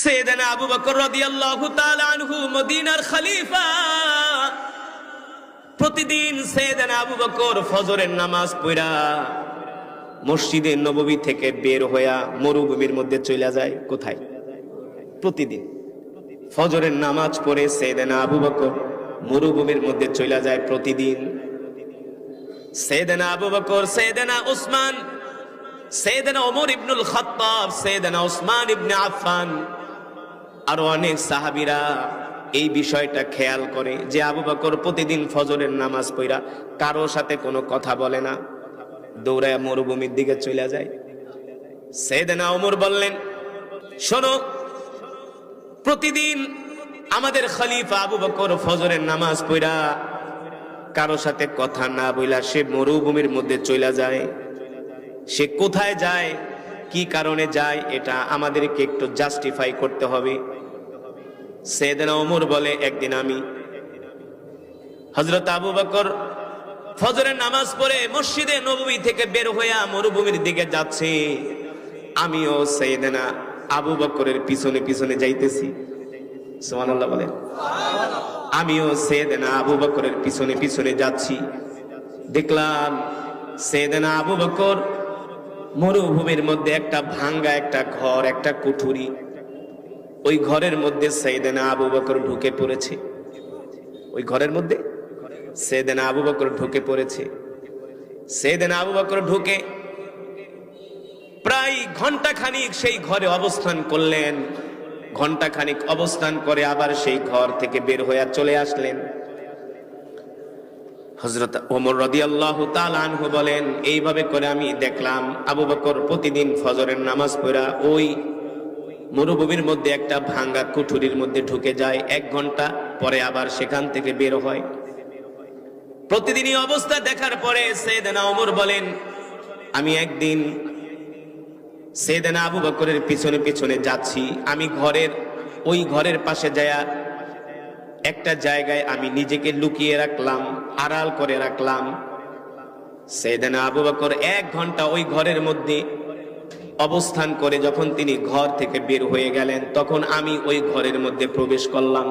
সাইয়েদনা আবু বকর রাদিয়াল্লাহু তাআলা আনহু মদিনার খলিফা। প্রতিদিন সাইয়েদনা আবু বকর ফজরের নামাজ পড়া মসজিদে নববী থেকে বের হইয়া মরুভূমির মধ্যে চলে যায়। কোথায়? প্রতিদিন ফজরের নামাজ পড়ে সাইয়েদনা আবু বকর মরুভূমির মধ্যে চলে যায় প্রতিদিন। সাইয়েদনা আবু বকর, সাইয়েদনা উসমান, সাইয়েদনা ওমর ইবনুল খাত্তাব, সাইয়েদনা উসমান ইবনে আফফান আরো অনেক সাহাবীরা এই বিষয়টা খেয়াল করে যে আবু বকর প্রতিদিন ফজরের নামাজ পড়া কারো সাথে কোনো কথা বলে না, দৌড়ায় মরুভূমির দিকে চলে যায়। সাইয়েদনা ওমর বললেন, শোনো, প্রতিদিন আমাদের খলিফা আবু বকর ফজরের নামাজ পড়া কারো সাথে কথা না বইলা সে মরুভূমির মধ্যে চলে যায়। সে কোথায় যায়, কি কারণে যায়, এটা আমাদেরকে একটু জাস্টিফাই করতে হবে। সাইয়েদনা ওমর বলে, একদিন আমি হযরত আবু বকর ফজরের নামাজ পড়ে মসজিদে নববী থেকে বের হইয়া মরুভূমির দিকে যাচ্ছে, আমিও সাইয়েদনা আবু বকরের পিছনে পিছনে যাইতেছি। সুবহানাল্লাহ বলেন। আমিও সাইয়েদনা আবু বকরের পিছনে পিছনে যাচ্ছি। দেখলাম সাইয়েদনা আবু বকর মরুভূমির মধ্যে একটা ভাঙ্গা একটা ঘর, একটা কুঠুরি, ওই ঘরের মধ্যে সাইয়েদনা আবু বকর ঢুকে পড়েছে। ওই ঘরের মধ্যে সাইয়েদনা আবু বকর ঢুকে পড়েছে। সাইয়েদনা আবু বকর ঢুকে প্রায় ঘন্টাখানিক সেই ঘরে অবস্থান করলেন। ঘন্টাখানিক অবস্থান করে আবার সেই ঘর থেকে বের হয়ে চলে আসলেন। হযরত ওমর রাদিয়াল্লাহু তাআলা আনহু বলেন, এইভাবে করে আমি দেখলাম আবু বকর প্রতিদিন ফজরের নামাজ পড়া ওই মরুভূমির মধ্যে একটা ভাঙ্গা কুঠুরির মধ্যে ঢুকে যায়, 1 ঘন্টা পরে আবার সেখান থেকে বের হয়। প্রতিদিনই অবস্থা দেখার পরে সাইয়েদনা ওমর বলেন, আমি একদিন সাইয়েদনা আবু বকরের পিছনে পিছনে যাচ্ছি, আমি ওই ঘরের পাশে যায়া একটা জায়গায় আমি নিজেকে লুকিয়ে রাখলাম, আড়াল করে রাখলাম। সাইয়েদনা আবু বকর 1 ঘন্টা ওই ঘরের মধ্যে অবস্থান করে যখন তিনি ঘর থেকে বের হয়ে গেলেন, তখন আমি ওই ঘরের মধ্যে প্রবেশ করলাম।